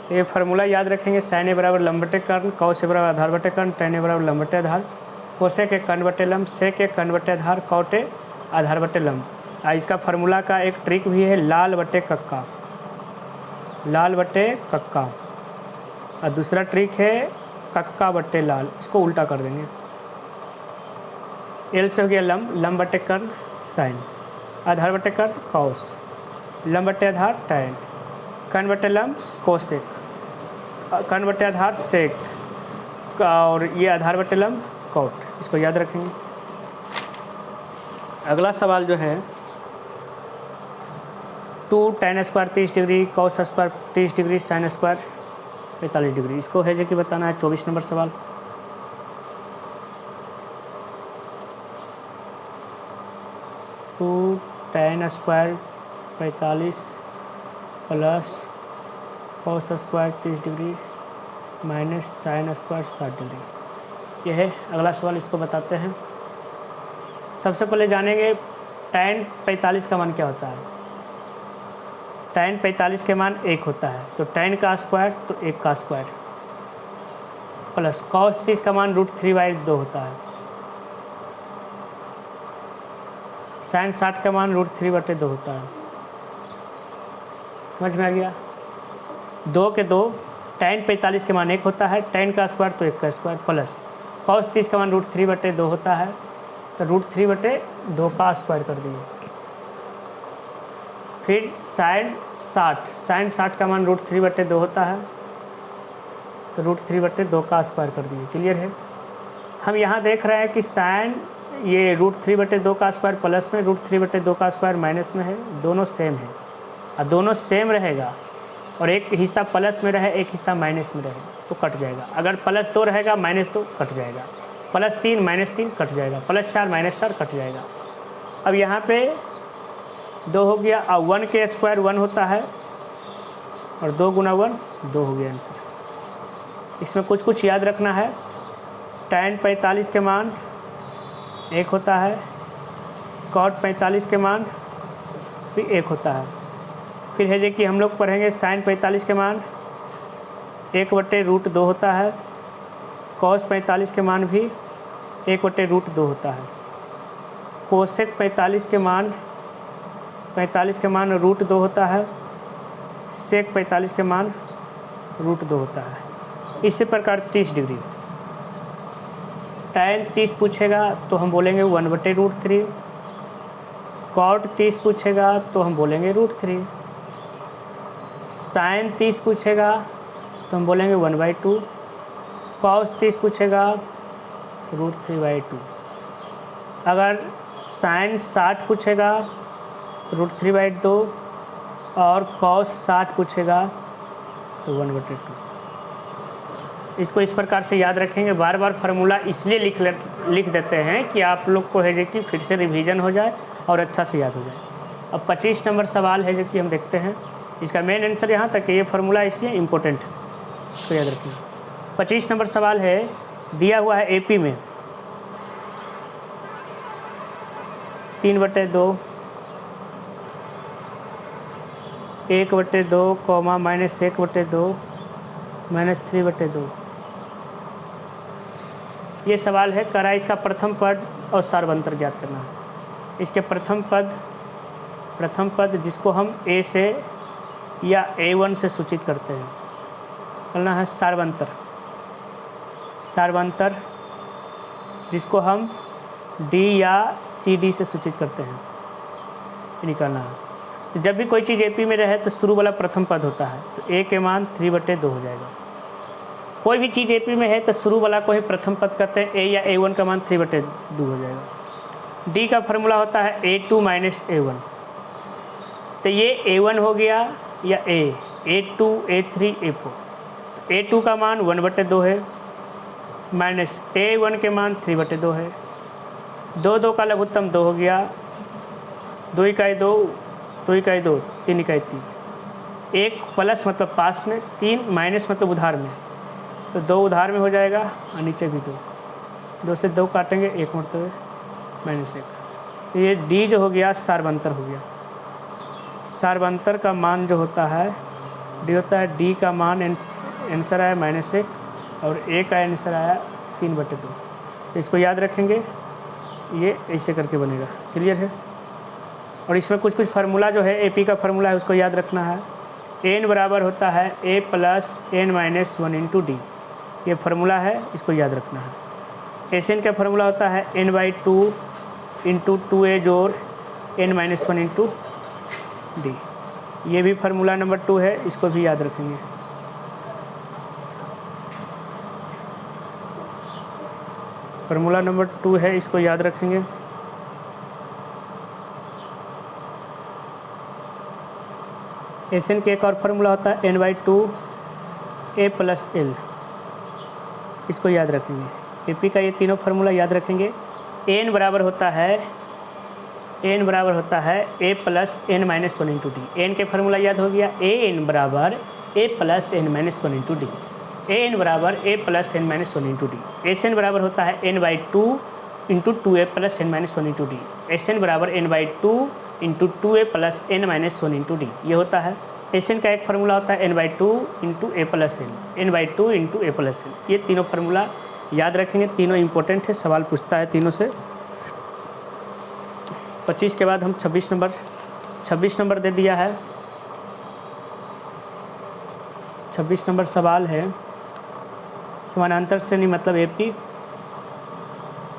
तो ये फार्मूला याद रखेंगे, साइन ए बराबर लंब बटे कर्ण, कॉस ए बराबर आधार बटे कर्ण, tan ए बराबर लंब बटे आधार, कोसेक ए कर्ण बटे लंब, सेक ए कर्ण बटे आधार, कॉट ए आधार बटे लंब। इसका फार्मूला का एक ट्रिक भी है, लाल बटे कक्का, लाल बटे कक्का। और दूसरा ट्रिक है कक्का बटे लाल, इसको उल्टा कर देंगे। एल से हो गया लंब, लंब बटे कर्ण साइन, आधार बटे कर्ण कॉस, लंब बटे आधार टैन, कर्ण बटे लंब कोसेक, कर्ण बटे आधार सेक, और ये आधार बटे लंब कॉट। इसको याद रखेंगे। अगला सवाल जो है 2 tan square 30 degree, cos square 30 degree, sine square 45 degree. इसको है जो कि बताना है। 24 नंबर सवाल। 2 tan square 45 plus cos square 30 degree minus sine square 60 degree. यह है अगला सवाल, इसको बताते हैं। सबसे पहले जानेंगे tan 45 का मान क्या होता है। tan 45 के मान 1 होता है, तो tan का स्क्वायर तो 1 का स्क्वायर प्लस cos 30 का मान √3/2 होता है, sin 60 का मान √3/2 होता है। समझ में आ गया? 2 के 2, tan 45 के मान 1 होता है, tan का स्क्वायर तो 1 का स्क्वायर प्लस cos 30 का मान √3/2 होता है, तो √3/2 का स्क्वायर कर दिए। फिर sin 60 का मान √3/2 होता है, तो √3/2 का स्क्वायर कर दिए। क्लियर है? हम यहाँ देख रहे हैं कि साइन ये √3/2 का स्क्वायर प्लस में, √3/2 का स्क्वायर माइनस में है, दोनों सेम है। और दोनों सेम रहेगा और एक हिस्सा प्लस में रहे, एक हिस्सा माइनस में रहे, तो कट जाएगा। अगर +2 रहेगा, -2 कट जाएगा, +3 -3 कट जाएगा, +4 -4 कट जाएगा। अब यहाँ पे 2 हो गया, और 1 के स्क्वायर 1 होता है, और 2 गुना 1 2 हो गया आंसर। इसमें कुछ याद रखना है। tan 45 के मान 1 होता है, cot 45 के मान भी 1 होता है। फिर है कि हम लोग पढ़ेंगे sin 45 के मान 1/√2 होता है, cos 45 के मान भी 1/√2 होता है, कोसेक 45 के मान √2 होता है, सेक 45 के मान √2 होता है। इसी प्रकार 30 डिग्री, tan 30 पूछेगा तो हम बोलेंगे 1/√3, cot 30 पूछेगा तो हम बोलेंगे √3, sin 30 पूछेगा तो हम बोलेंगे 1/2, cos 30 पूछेगा √3/2। अगर sin 60 पूछेगा तो √3/2, और cos 60 पूछेगा तो 1/2। इसको इस प्रकार से याद रखेंगे। बार बार फार्मूला इसलिए लिख देते हैं कि आप लोग को है जो कि फिर से रिवीजन हो जाए और अच्छा से याद हो जाए। अब 25 नंबर सवाल है जो कि हम देखते हैं। इसका मेन आंसर यहाँ तक है, ये फार्मूला इसलिए इम्पोर्टेंट है, इसको याद रखिए। 25 नंबर सवाल है, दिया हुआ है AP में 3/2, 1/2, -1/2, -3/2। ये सवाल है, करा इसका प्रथम पद और सार्वंतर ज्ञात करना है। इसके प्रथम पद जिसको हम A से या A1 से सूचित करते हैं, करना है सार्वंतर जिसको हम D या CD से सूचित करते हैं, निकालना है। तो जब भी कोई चीज़ AP में रहे तो शुरू वाला प्रथम पद होता है, तो A के मान 3/2 हो जाएगा। कोई भी चीज़ AP में है तो शुरू वाला को ही प्रथम पद कहते हैं, A या A1 का मान 3/2 हो जाएगा। D का फार्मूला होता है A2 - A1, तो ये A1 हो गया या A2 A3 A4। A2 का मान 1/2 है, माइनस A1 के मान 3/2 है, 2 का लघुत्तम 2 हो गया, 2 इकाई 2, 2 इकाई 2, 3 इकाई 3, 1 प्लस मतलब पास में, 3 माइनस मतलब उधार में, तो 2 उधार में हो जाएगा और नीचे भी 2 से 2 काटेंगे, 1 मरतबे -1। तो ये D जो हो गया सार्वंतर हो गया। सार्वंतर का मान जो होता है डी होता है, डी का मान आंसर आया -1 और ए का आंसर आया 3/2। तो इसको याद रखेंगे, ये ऐसे करके बनेगा। क्लियर है। और इसमें कुछ फार्मूला जो है एपी का फार्मूला है उसको याद रखना है। एन बराबर होता है A plus N minus 1 into D, ये फार्मूला है, इसको याद रखना है। एस एन का फार्मूला होता है n/2 इंटू 2a जोड़ n माइनस 1 इंटू डी, ये भी फार्मूला नंबर 2 है, इसको भी याद रखेंगे। फार्मूला नंबर 2 है, इसको याद रखेंगे। एस एन के एक और फार्मूला होता है n/2 a प्लस एल, इसको याद रखेंगे। एपी का ये तीनों फार्मूला याद रखेंगे। एन बराबर होता है A plus N minus 1 into D. N के फार्मूला याद हो गया, ए एन बराबर A plus N minus 1 into D. A N बराबर A plus N minus 1 into D. S N बराबर होता है n/2 into 2a plus N minus 1 into D. S N बराबर n/2 into 2a plus N minus 1 into D, ये होता है। S N का एक फार्मूला होता है n/2 इंटू ए प्लस एन, n/2 इंटू ए प्लस एन। ये तीनों फार्मूला याद रखेंगे, तीनों इंपॉर्टेंट है, सवाल पूछता है तीनों से। 25 के बाद हम 26 नंबर दे दिया है। 26 नंबर सवाल है, समानांतर श्रेणी मतलब एपी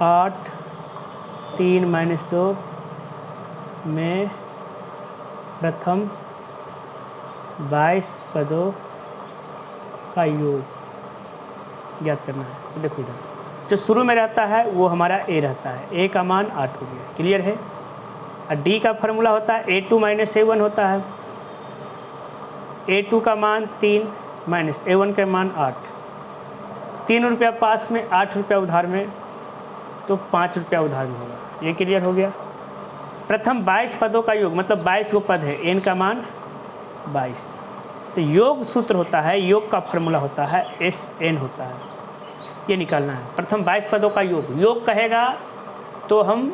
8 3 - 2 में प्रथम 22 पदों का योग ज्ञात करना है। देखो इधर जो शुरू में रहता है वो हमारा ए रहता है, ए का मान 8 हो गया। क्लियर है। और डी का फार्मूला होता है a2 - a1 होता है। a2 का मान 3 माइनस a1 का मान 8। 3 रुपया पास में, 8 रुपया उधार में, तो 5 रुपया उधार में होगा। ये क्लियर हो गया। प्रथम 22 पदों का योग मतलब 22 को पद है, n का मान 22। तो योग सूत्र होता है, योग का फार्मूला होता है SN होता है, ये निकालना है। प्रथम 22 पदों का योग कहेगा तो हम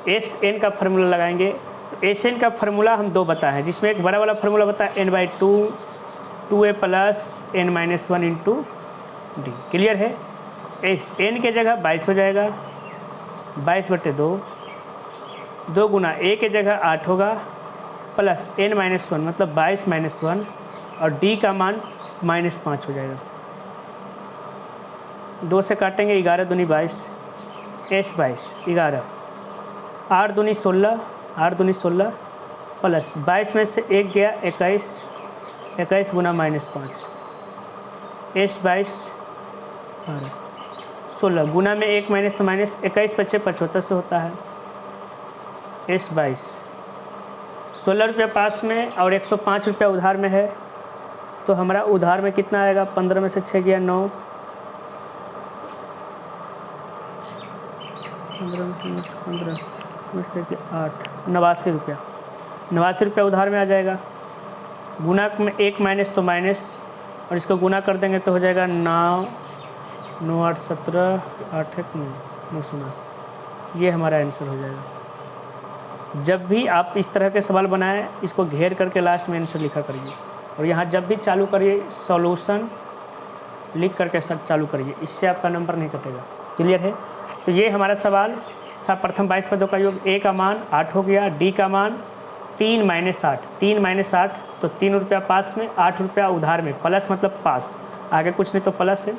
SN का फार्मूला लगाएंगे। तो SN का फार्मूला हम 2 बताए हैं, जिसमें एक बड़ा वाला फार्मूला बताया n/2 2a plus n minus 1 into D. Clear है। SN के जगह 22 हो जाएगा, 22/2, 2 गुना a के जगह 8 होगा, प्लस n माइनस 1 मतलब 22 - 1 और d का मान -5 हो जाएगा। 2 से काटेंगे, 11 दूनी 22, S 22 11, 8 दूनी 16, 8 दूनी 16 प्लस 22 में से 1 गया 21, 21 गुना -5, S 22 16 गुना में 1 माइनस तो माइनस, 21 × 5 = 75 से होता है। S 22 16 रुपया पास में और 105 रुपया उधार में है, तो हमारा उधार में कितना आएगा? 15 में से 6 गया 9, 15 में से 8, 89 रुपया। 89 रुपया उधार में आ जाएगा। गुना में 1 माइनस तो माइनस, और इसको गुना कर देंगे तो हो जाएगा 9 9 8 17 8 1 9 979। ये हमारा आंसर हो जाएगा। जब भी आप इस तरह के सवाल बनाएं, इसको घेर करके लास्ट में आंसर लिखा करिए। और यहाँ जब भी चालू करिए सॉल्यूशन लिख करके सब चालू करिए, इससे आपका नंबर नहीं कटेगा। क्लियर है। तो ये हमारा सवाल था। प्रथम 22 पदों का योग, ए का मान 8 हो गया, डी का मान 3 - 8, 3 - 8 तो 3 रुपया पास में, 8 रुपया उधार में, प्लस मतलब पास, आगे कुछ नहीं तो प्लस है,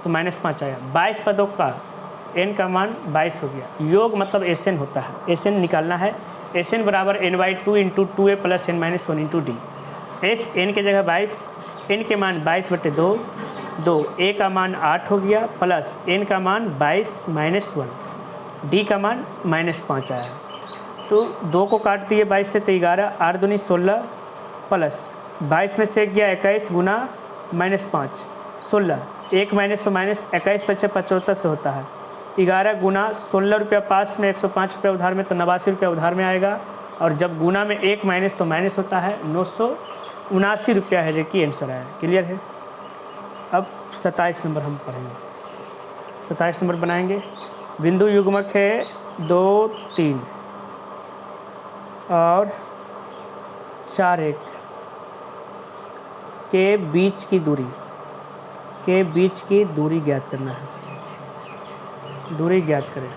तो -5 आया। 22 पदों का n का मान 22 हो गया। योग मतलब SN होता है, SN निकालना है। SN बराबर n/2 into 2a plus n minus 1 into D. SN के जगह 22, n के मान 22/2, 2 a का मान 8 हो गया, प्लस n का मान 22 - 1, d का मान -5 आया। तो 2 को काट दिए 22 से, तो 11, 8 दूनी 16 प्लस 22 में से 1 गया 21 गुना -5 16, 1 माइनस तो माइनस, 21 × 5 = 75 से होता है। 11 गुना 16 रुपया पास में, 105 रुपया उधार में, तो 89 रुपया उधार में आएगा। और जब गुना में 1 माइनस तो माइनस होता है, 979 रुपया है जो कि आंसर आया। क्लियर है। अब 27 नंबर हम पढ़ेंगे। 27 नंबर बनाएंगे। बिंदु युग्मक है 2 3 और 4 1, के बीच की दूरी, के बीच की दूरी ज्ञात करना है। दूरी ज्ञात करें।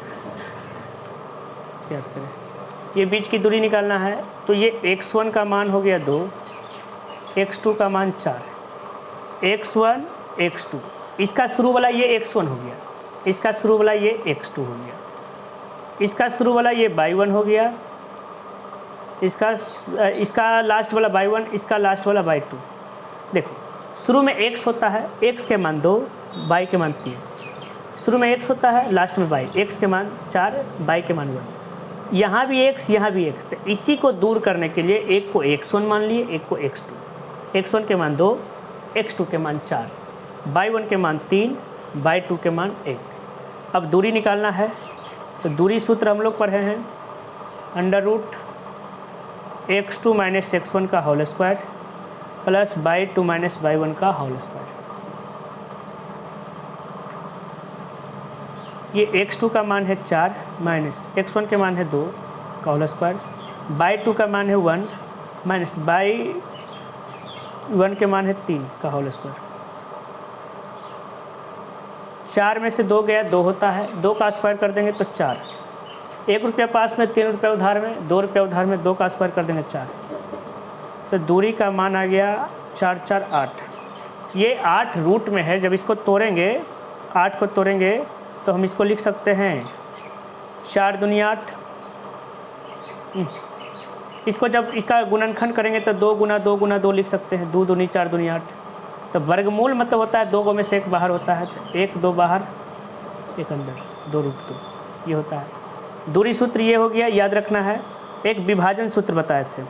ये बीच की दूरी निकालना है, तो ये x1 का मान हो गया 2, x2 का मान 4, x1 x2, इसका शुरू वाला ये x1 हो गया, इसका शुरू वाला ये x2 हो गया, इसका शुरू वाला ये y1 हो गया, इसका लास्ट वाला y1, इसका लास्ट वाला y2। देखो शुरू में x होता है, x के मान 2, y के मान 3, शुरू में x होता है, लास्ट में y, x के मान 4, y के मान 1, यहाँ भी x, यहाँ भी x। तो इसी को दूर करने के लिए एक को x1 मान लिए, एक को x2, x1 के मान 2, x2 के मान 4, y1 के मान 3, y2 के मान 1। अब दूरी निकालना है, तो दूरी सूत्र हम लोग पढ़े हैं, √x2 - x1 का whole square plus y2 - y1 का होल स्क्वायर। ये x2 का मान है 4 माइनस x1 के मान है 2 का होल स्क्वायर, y2 का मान है 1 माइनस y1 के मान है 3 का होल स्क्वायर। 4 में से 2 गया, 2 होता है, 2 का स्क्वायर कर देंगे तो 4, 1 रुपया पास में, 3 रुपया उधार में, 2 रुपया उधार में, 2 का स्क्वायर कर देंगे 4, तो दूरी का मान आ गया 4 4 8। ये 8 रूट में है, जब इसको तोड़ेंगे, 8 को तोड़ेंगे तो हम इसको लिख सकते हैं 4 दूनी 8। इसको जब इसका गुणनखंड करेंगे तो 2 गुना 2 गुना 2 लिख सकते हैं, 2 दूनी 4 दूनी 8। तो वर्गमूल मतलब होता है 2 में से 1 बाहर होता है, तो 1 2 बाहर 1 अंदर, 2 रूट 2, ये होता है। दूरी सूत्र ये हो गया, याद रखना है। एक विभाजन सूत्र बताए थे,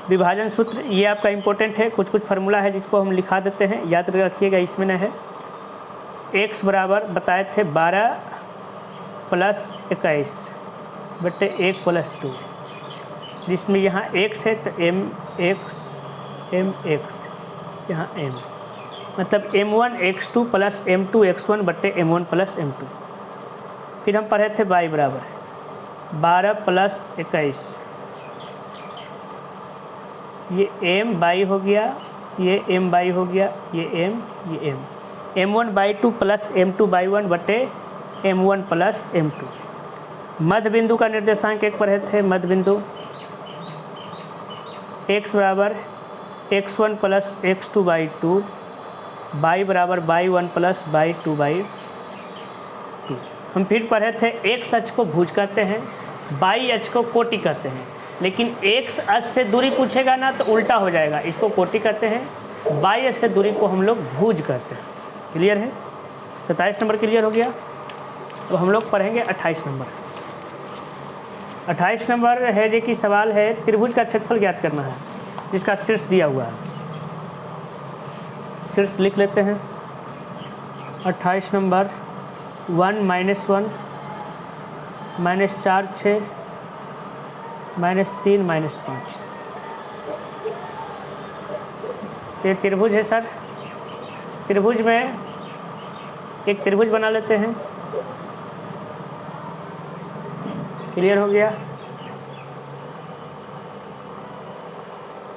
विभाजन सूत्र ये आपका इम्पोर्टेंट है, कुछ कुछ फार्मूला है जिसको हम लिखा देते हैं, याद रखिएगा, इसमें न है। x बराबर बताए थे 12 + 21 बटे 1 + 2, जिसमें यहाँ x है तो mx यहाँ m, मतलब m1 x2 + m2 x1 बटे m1 + m2। फिर हम पढ़े थे y बराबर 12 + 21, ये m y हो गया, ये m y हो गया, ये m, ये m, m1/2 + m2/1 बटे m1 + m2। मध्य बिंदु का निर्देशांक एक पढ़े थे, मध्य बिंदु x बराबर x1 + x2/2, y बराबर y1 + y2/2। हम फिर पढ़े थे x अक्ष को भुज कहते हैं, y अक्ष को कोटि कहते हैं, लेकिन x अक्ष से दूरी पूछेगा ना तो उल्टा हो जाएगा, इसको कोटि कहते हैं, y अक्ष से दूरी को हम लोग भुज कहते हैं। क्लियर है? 27 नंबर क्लियर हो गया। तो हम लोग पढ़ेंगे 28 नंबर। 28 नंबर है जो कि सवाल है, त्रिभुज का क्षेत्रफल ज्ञात करना है, जिसका शीर्ष दिया हुआ है। शीर्ष लिख लेते हैं। 28 नंबर 1 - 1 - 4 6 -3 -5। ये त्रिभुज है सर। त्रिभुज में एक त्रिभुज बना लेते हैं। क्लियर हो गया?